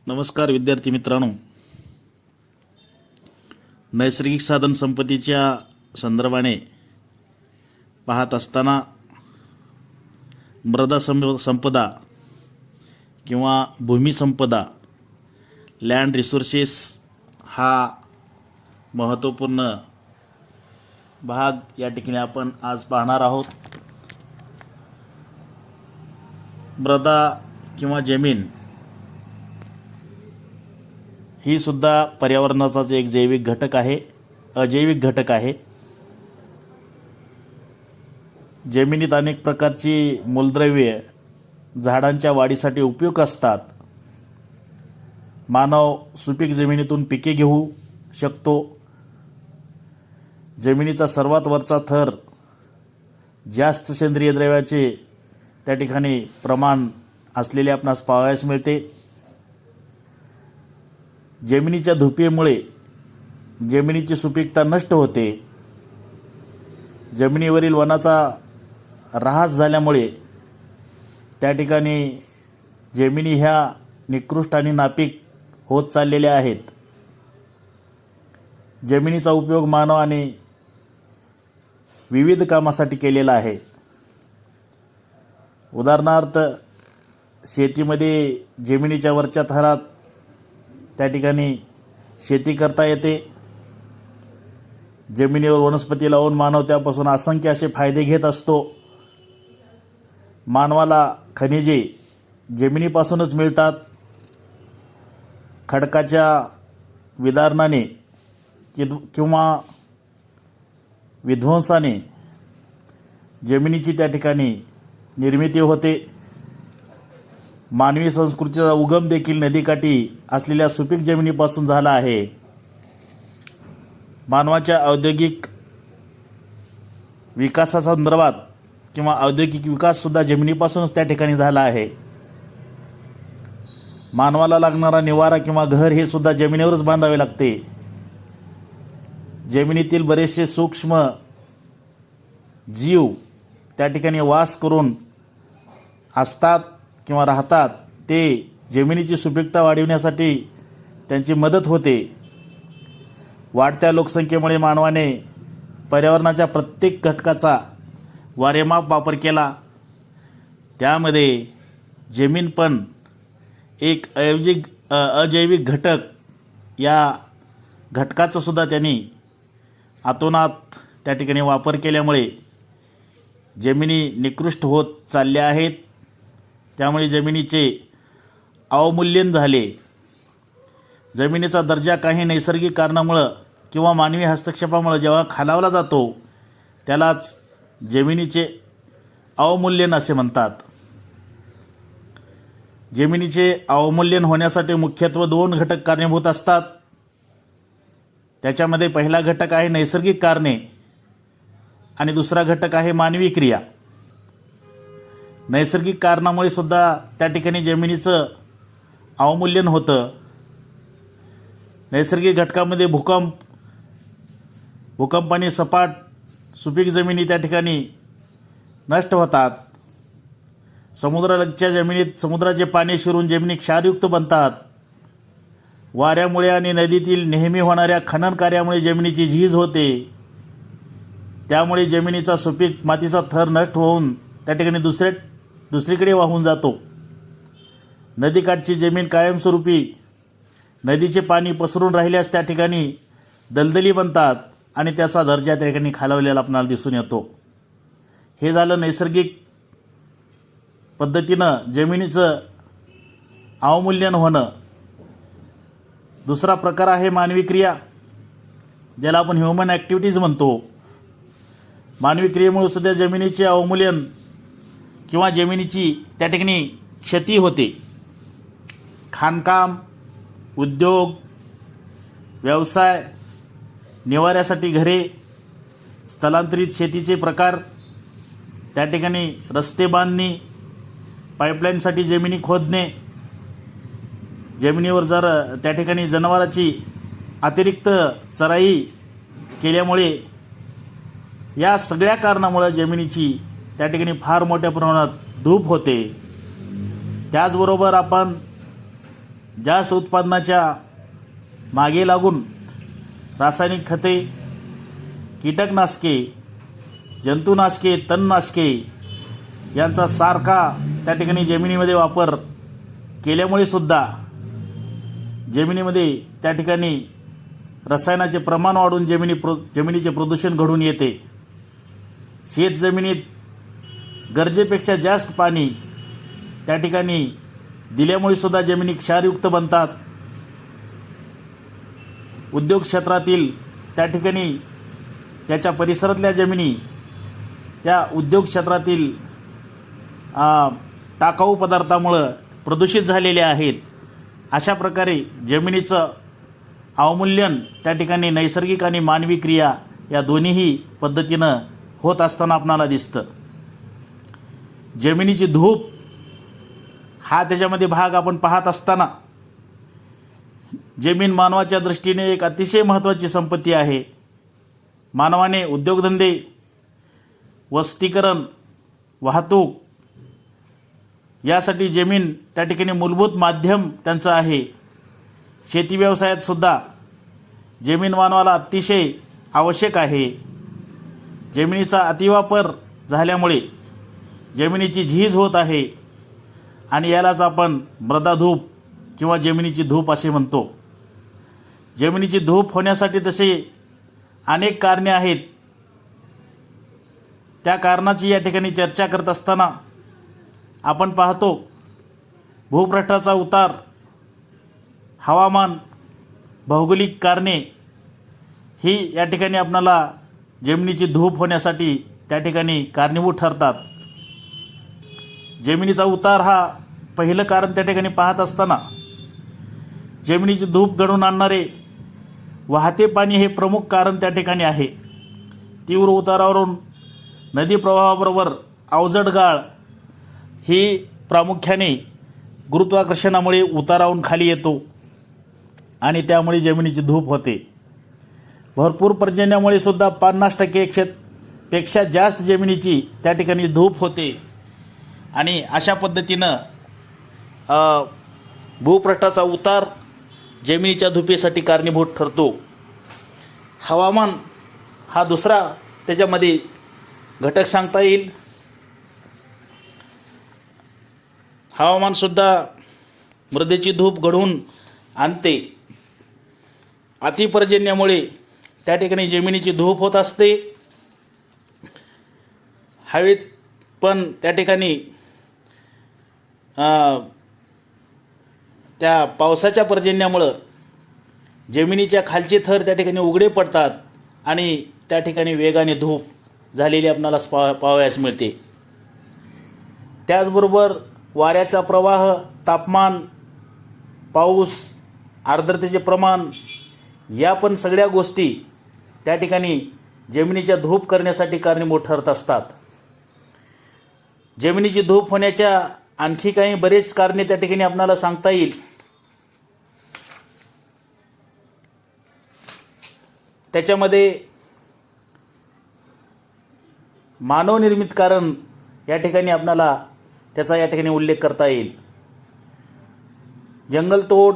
नमस्कार विद्यार्थी मित्रांनो, नैसर्गिक साधन संपत्तीच्या संदर्भाने पाहत असताना मृदा संपदा किंवा भूमी संपदा लँड रिसोर्सेस हा महत्त्वपूर्ण भाग या ठिकाणी आपण आज पाहणार आहोत. मृदा किंवा जमीन ही सुद्धा पर्यावरणाचाच एक जैविक घटक आहे, अजैविक घटक आहे. जमिनीत अनेक प्रकारची मूलद्रव्ये झाडांच्या वाढीसाठी उपयुक्त असतात. मानव सुपीक जमिनीतून पिके घेऊ शकतो. जमिनीचा सर्वात वरचा थर जास्त सेंद्रिय द्रव्याचे त्या ठिकाणी प्रमाण असलेले आपणास पाहावयास मिळते. जमिनीच्या धुपीमुळे जमिनीची सुपीकता नष्ट होते. जमिनीवरील वनाचा ऱ्हास झाल्यामुळे त्या ठिकाणी जमिनी ह्या निकृष्ट आणि नापीक होत चाललेल्या आहेत. जमिनीचा उपयोग मानवाने विविध कामासाठी केलेला आहे. उदाहरणार्थ शेतीमध्ये जमिनीच्या वरच्या थरात त्या ठिकाणी शेती करता येते. जमिनीवर वनस्पती लावून मानव त्यापासून असंख्य असे फायदे घेत असतो. मानवाला खनिजे जमिनीपासूनच मिळतात. खडकाच्या विदारणाने किंवा विध्वंसाने जमिनीची त्या ठिकाणी निर्मिती होते. मानवी संस्कृतीचा उगम देखील नदीकाठी असलेल्या सुपीक जमिनीपासून झाला आहे. मानवाच्या औद्योगिक विकासासंदर्भात किंवा औद्योगिक विकास सुद्धा जमिनीपासूनच त्या ठिकाणी झाला आहे. मानवाला लागणारा निवारा किंवा घर हे सुद्धा जमिनीवरच बांधावे लागते. जमिनीतील बरेचसे सूक्ष्म जीव त्या ठिकाणी वास करून असतात किंवा राहतात. ते जमिनीची सुपीकता वाढविण्यासाठी त्यांची मदत होते. वाढत्या लोकसंख्येमुळे मानवाने पर्यावरणाच्या प्रत्येक घटकाचा वारेमाप वापर केला. त्यामध्ये जमीन पण एक अजैविक घटक या घटकाचा सुद्धा त्यांनी आतोनात त्या ठिकाणी वापर केल्यामुळे जमिनी निकृष्ट होत चालल्या आहेत. त्यामुळे जमिनीचे अवमूल्यन झाले. जमिनीचा दर्जा काही नैसर्गिक कारणामुळे किंवा मानवी हस्तक्षेपामुळे जेव्हा खालावला जातो त्यालाच जमिनीचे अवमूल्यन असे म्हणतात. जमिनीचे अवमूल्यन होण्यासाठी मुख्यत्वे दोन घटक कारणीभूत असतात. त्याच्यामध्ये पहिला घटक आहे नैसर्गिक कारणे आणि दुसरा घटक आहे मानवी क्रिया. नैसर्गिक कारणामुळे सुद्धा त्या ठिकाणी जमिनीचं अवमूल्यन होतं. नैसर्गिक घटकामध्ये भूकंपाने सपाट सुपीक जमिनी त्या ठिकाणी नष्ट होतात. समुद्रालगतच्या जमिनीत समुद्राचे पाणी शिरून जमिनी क्षारयुक्त बनतात. वाऱ्यामुळे आणि नदीतील नेहमी होणाऱ्या खनन कार्यामुळे जमिनीची झीज होते. त्यामुळे जमिनीचा सुपीक मातीचा थर नष्ट होऊन त्या ठिकाणी दुसरीकडे वाहून जातो. नदीकाठची जमीन कायमस्वरूपी नदीचे पाणी पसरून राहिल्यास त्या ठिकाणी दलदली बनतात आणि त्याचा दर्जा त्या ठिकाणी खालावलेला आपल्याला दिसून येतो. हे झालं नैसर्गिक पद्धतीनं जमिनीचं अवमूल्यन होणं. दुसरा प्रकार आहे मानवी क्रिया, ज्याला आपण ह्युमन ॲक्टिव्हिटीज म्हणतो. मानवी क्रियेमुळे सुद्धा जमिनीचे अवमूल्यन किंवा जमिनीची त्या ठिकाणी क्षती होते. खाणकाम, उद्योग, व्यवसाय, निवाऱ्यासाठी घरे, स्थलांतरित शेतीचे प्रकार, त्या ठिकाणी रस्ते बांधणे, पाईपलाईनसाठी जमिनी खोदणे, जमिनीवर जर त्या ठिकाणी जनावरांची अतिरिक्त चराई केल्यामुळे या सगळ्या कारणामुळे जमिनीची त्या ठिकाणी फार मोठ्या प्रमाणात धूप होते. त्याचबरोबर आपण जास्त उत्पादनाच्या मागे लागून रासायनिक खते, कीटकनाशके, जंतुनाशके, तणनाशके यांचा सारखा त्या ठिकाणी जमिनीमध्ये वापर केल्यामुळे सुद्धा जमिनीमध्ये त्या ठिकाणी रसायनाचे प्रमाण वाढून जमिनीचे प्रदूषण घडून येते. शेत जमिनीत गरजेपेक्षा जास्त पाणी त्या ठिकाणी दिल्यामुळे सुद्धा जमिनी क्षारयुक्त बनतात. उद्योग क्षेत्रातील त्या ठिकाणी त्याच्या परिसरातल्या जमिनी त्या उद्योग क्षेत्रातील टाकाऊ पदार्थामुळे प्रदूषित झालेल्या आहेत. अशा प्रकारे जमिनीचं अवमूल्यन त्या ठिकाणी नैसर्गिक आणि मानवी क्रिया या दोन्हीही पद्धतीनं होत असताना आपणाला दिसतं. जमिनीची धूप हा त्याच्यामध्ये भाग आपण पाहत असताना जमीन मानवाच्या दृष्टीने एक अतिशय महत्त्वाची संपत्ती आहे. मानवाने उद्योगधंदे, वस्तीकरण, वाहतूक यासाठी जमीन त्या ठिकाणी मूलभूत माध्यम त्यांचं आहे. शेती व्यवसायात सुद्धा जमीन मानवाला अतिशय आवश्यक आहे. जमिनीचा अतिवापर झाल्यामुळे जमिनीची झीज होत आहे आणि यालाच आपण मृदाधूप किंवा जमिनीची धूप असे म्हणतो. जमिनीची धूप होण्यासाठी तसे अनेक कारणे आहेत. त्या कारणाची या ठिकाणी चर्चा करत असताना आपण पाहतो भूपृष्ठाचा उतार, हवामान, भौगोलिक कारणे ही या ठिकाणी आपणाला जमिनीची धूप होण्यासाठी त्या ठिकाणी कारणीभूत ठरतात. जमिनीचा उतार हा पहिलं कारण त्या ठिकाणी पाहत असताना जमिनीची धूप घडवून आणणारे वाहते पाणी हे प्रमुख कारण त्या ठिकाणी आहे. तीव्र उतारावरून नदी प्रवाहाबरोबर अवजड गाळ ही प्रामुख्याने गुरुत्वाकर्षणामुळे उतारावरून खाली येतो आणि त्यामुळे जमिनीची धूप होते. भरपूर पर्जन्यामुळे सुद्धा 50% पेक्षा जास्त जमिनीची त्या ठिकाणी धूप होते आणि अशा पद्धतीनं भूपृष्ठाचा उतार जमिनीच्या धुपेसाठी कारणीभूत ठरतो. हवामान हा दुसरा त्याच्यामध्ये घटक सांगता येईल. हवामानसुद्धा मृदेची धूप घडवून आणते. अतिपर्जन्यामुळे त्या ठिकाणी जमिनीची धूप होत असते. हवेत पण त्या ठिकाणी त्या पावसाच्या पर्जन्यामुळं जमिनीच्या खालचे थर त्या ठिकाणी उघडे पडतात आणि त्या ठिकाणी वेगाने धूप झालेली आपणाला पाहावयास मिळते. त्याचबरोबर वाऱ्याचा प्रवाह, तापमान, पाऊस, आर्द्रतेचे प्रमाण या पण सगळ्या गोष्टी त्या ठिकाणी जमिनीच्या धूप करण्यासाठी कारणीभूत ठरत असतात. जमिनीची धूप होण्याच्या आणखी काही बरेच कारणे त्या ठिकाणी आपणाला सांगता येईल. त्याच्यामध्ये मानवनिर्मित कारण या ठिकाणी आपणाला त्याचा या ठिकाणी उल्लेख करता येईल. जंगलतोड,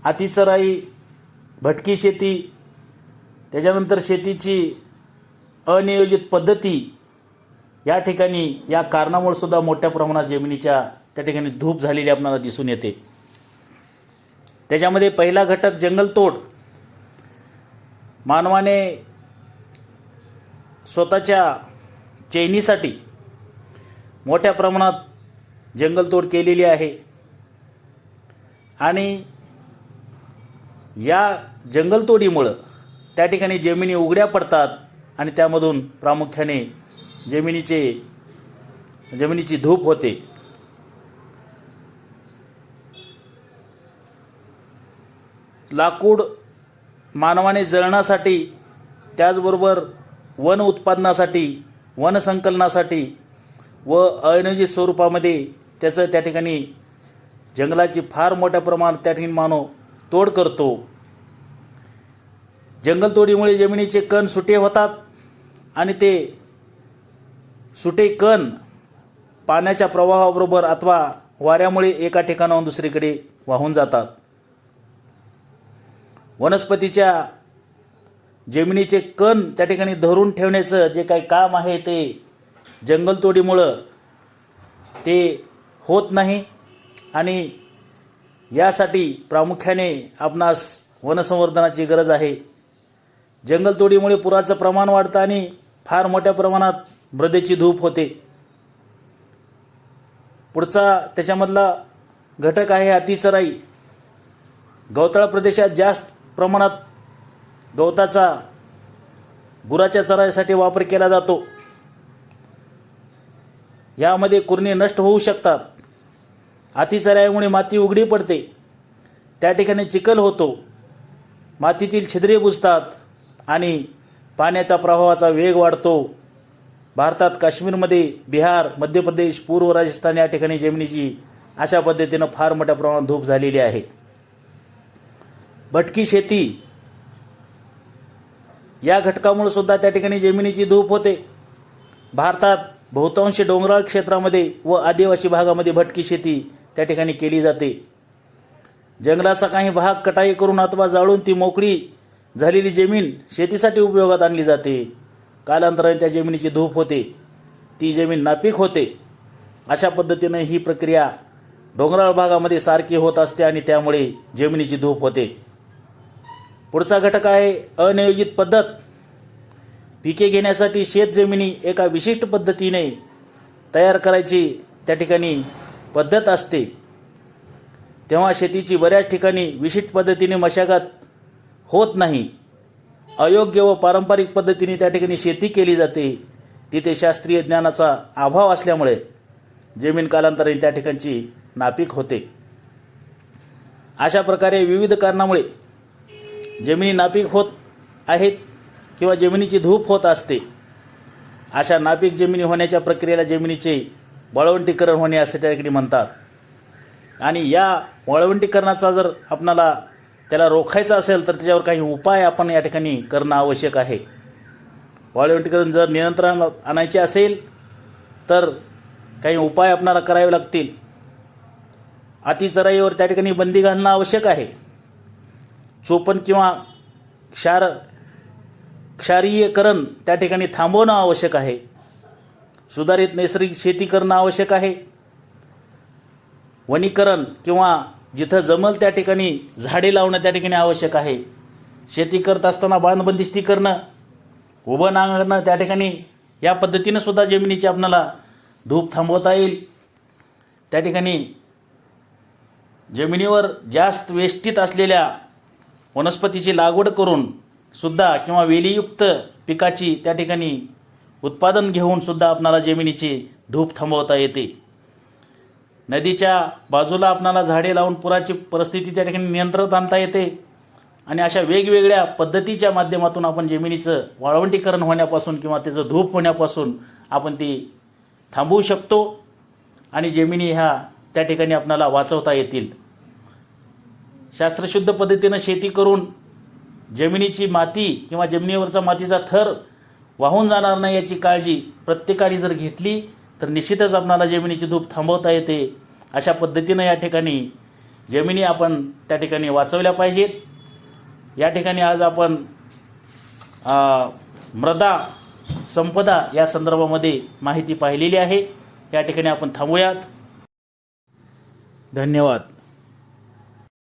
अतिचराई, भटकी शेती, त्याच्यानंतर शेतीची अनियोजित पद्धती या ठिकाणी या कारणामुळे सुद्धा मोठ्या प्रमाणात जमिनीच्या त्या ठिकाणी धूप झालेली आपल्याला दिसून येते. त्याच्यामध्ये पहिला घटक जंगलतोड. मानवाने स्वतःच्या चैनीसाठी मोठ्या प्रमाणात जंगलतोड केलेली आहे आणि या जंगलतोडीमुळं त्या ठिकाणी जमिनी उघड्या पडतात आणि त्यामधून प्रामुख्याने जमिनीची धूप होते. लाकूड मानवाने जळणासाठी, त्याचबरोबर वन उत्पादनासाठी, वन संकलनासाठी व अनियोजित स्वरूपामध्ये त्याचं त्या ठिकाणी जंगलाची फार मोठ्या प्रमाणात त्या ठिकाणी मानव तोड करतो. जंगलतोडीमुळे जमिनीचे कण सुटे होतात आणि ते सुटे कण पाण्याच्या प्रवाहाबरोबर अथवा वाऱ्यामुळे एका ठिकाणाहून दुसरीकडे वाहून जातात. वनस्पतीच्या जमिनीचे कण त्या ठिकाणी धरून ठेवण्याचं जे काही काम आहे ते जंगलतोडीमुळं ते होत नाही. आणि यासाठी प्रामुख्याने आपणास वनसंवर्धनाची गरज आहे. जंगलतोडीमुळे पुराचं प्रमाण वाढतं आणि फार मोठ्या प्रमाणात मृदेची धूप होते. पुढचा त्याच्यामधला घटक आहे अतिचराई. गवताळ प्रदेशात जास्त प्रमाणात गवताचा गुराच्या चराईसाठी वापर केला जातो. यामध्ये कुरणे नष्ट होऊ शकतात. अतिचराईमुळे माती उघडी पडते, त्या ठिकाणी चिखल होतो, मातीतील छिद्रे बुजतात आणि पाण्याच्या प्रवाहाचा वेग वाढतो. भारतात काश्मीरमध्ये, बिहार, मध्य प्रदेश, पूर्व राजस्थान या ठिकाणी जमिनीची अशा पद्धतीनं फार मोठ्या प्रमाणात धूप झालेली आहे. भटकी शेती या घटकामुळे सुद्धा त्या ठिकाणी जमिनीची धूप होते. भारतात बहुतांश डोंगराळ क्षेत्रामध्ये व आदिवासी भागामध्ये भटकी शेती त्या ठिकाणी केली जाते. जंगलाचा काही भाग कटाई करून अथवा जाळून ती मोकळी झालेली जमीन शेतीसाठी उपयोगात आणली जाते. कालांतराने त्या जमिनीची धूप होते, ती जमीन नापीक होते. अशा पद्धतीने ही प्रक्रिया डोंगराळ भागामध्ये सारखी होत असते आणि त्यामुळे जमिनीची धूप होते. पुढचा घटक आहे अनियोजित पद्धत. पिके घेण्यासाठी शेत जमिनी एका विशिष्ट पद्धतीने तयार करायची त्या ठिकाणी पद्धत असते. तेव्हा शेतीची बऱ्याच ठिकाणी विशिष्ट पद्धतीने मशागत होत नाही. अयोग्य व पारंपरिक पद्धतीने त्या ठिकाणी शेती केली जाते. तिथे शास्त्रीय ज्ञानाचा अभाव असल्यामुळे जमीन कालांतराने त्या ठिकाणची नापीक होते. अशा प्रकारे विविध कारणामुळे जमिनी नापीक होत आहेत किंवा जमिनीची धूप होत असते. अशा नापीक जमिनी होण्याच्या प्रक्रियेला जमिनीचे वाळवंटीकरण होणे असे त्या ठिकाणी म्हणतात. आणि या वाळवंटीकरणाचा जर आपणाला त्याला रोखायचं असेल तर त्याच्यावर काही उपाय आपण या ठिकाणी करणं आवश्यक आहे. वाळवंटीकरण जर नियंत्रणात आणायचे असेल तर काही उपाय आपणाला करावे लागतील. अतिचराईवर त्या ठिकाणी बंदी घालणं आवश्यक आहे. चोपण किंवा क्षारीयकरण त्या ठिकाणी थांबवणं आवश्यक आहे. सुधारित नैसर्गिक शेती करणं आवश्यक आहे. वनीकरण किंवा जिथं जमल त्या ठिकाणी झाडे लावणं त्या ठिकाणी आवश्यक आहे. शेती करत असताना बांधबंदिस्ती करणं, उभं नांगरणं त्या ठिकाणी या पद्धतीनं सुद्धा जमिनीची आपल्याला धूप थांबवता येईल. त्या ठिकाणी जमिनीवर जास्त वेष्टित असलेल्या वनस्पतीची लागवड करून सुद्धा किंवा वेलीयुक्त पिकाची त्या ठिकाणी उत्पादन घेऊन सुद्धा आपणाला जमिनीची धूप थांबवता येते. नदीच्या बाजूला आपणाला झाडे लावून पुराची परिस्थिती त्या ठिकाणी नियंत्रणात आणता येते. आणि अशा वेगवेगळ्या पद्धतीच्या माध्यमातून आपण जमिनीचं वाळवंटीकरण होण्यापासून किंवा त्याचं धूप होण्यापासून आपण ती थांबवू शकतो आणि जमिनी ह्या त्या ठिकाणी आपणाला वाचवता येतील. शास्त्रशुद्ध पद्धतीनं शेती करून जमिनीची माती किंवा जमिनीवरचा मातीचा थर वाहून जाणार नाही याची काळजी प्रत्येकाने जर घेतली तर निश्चितच आपणाला जमिनीची धूप थांबवता येते. अशा पद्धतीनं या ठिकाणी जमिनी आपण त्या ठिकाणी वाचवल्या पाहिजेत. या ठिकाणी आज आपण मृदा संपदा या संदर्भामध्ये माहिती पाहिलेली आहे. या ठिकाणी आपण थांबूयात. धन्यवाद.